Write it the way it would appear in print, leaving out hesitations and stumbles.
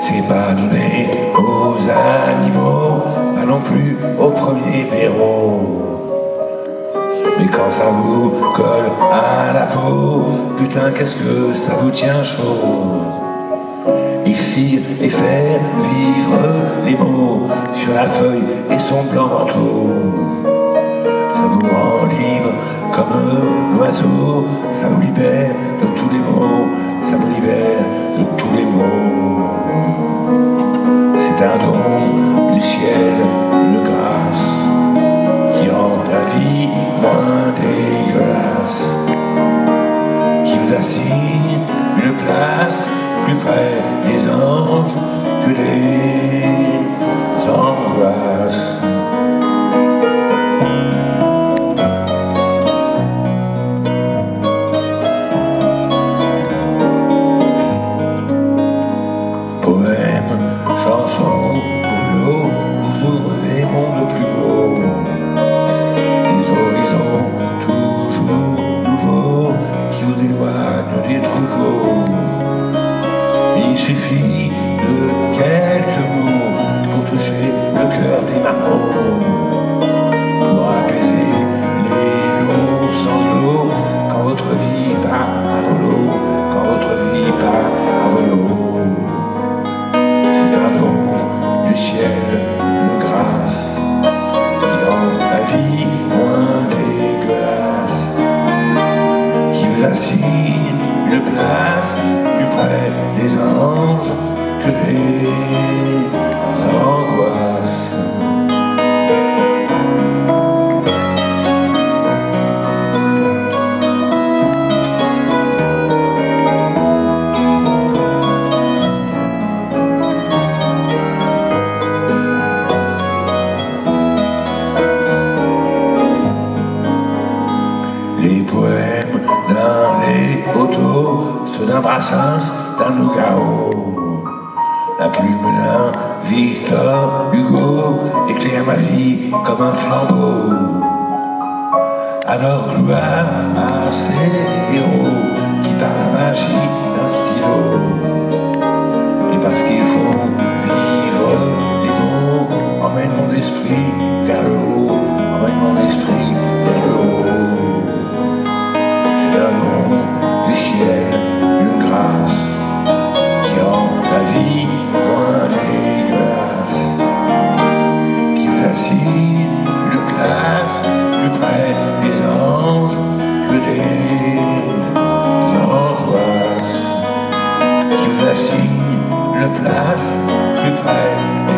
c'est pas donné aux animaux, pas non plus au premier blaireau. Mais quand ça vous colle à la peau, putain qu'est-ce que ça vous tient chaud. Écrire et faire vivre les mots sur la feuille et son blanc manteau. Ça vous rend libre comme l'oiseau, ça vous libère de tous les mots, ça vous libère de tous les mots. C'est un don du ciel, une grâce qui rend la vie moins dégueulasse, qui vous assigne une place plus près des anges que des angoisses. Poèmes, chansons, brûlots, vous ouvrent des mondes plus beaux, des horizons toujours nouveaux qui vous éloignent des troupeaux. Il suffit de quelques mots pour toucher le cœur des marmots, pour apaiser les longs sanglots quand votre vie part à volo, quand votre vie part à volo. C'est un don du ciel, une grâce qui rend la vie moins dégueulasse, qui vous assigne une place plus près des anges que des angoisses. Les poèmes d'un Léoto, ceux d'un Brassens, d'un Nougaro, la plume d'un Victor Hugo éclaire ma vie comme un flambeau. Alors gloire à ces héros qui par la magie d'un stylo, et parce qu'ils font vivre les mots, emmène mon esprit vers le haut, emmène mon esprit vers le haut. C'est un don du ciel, une grâce qui rend la vie moins dégueulasse, qui vous assigne une place plus près des anges que des angoisses, qui vous assigne une place plus près des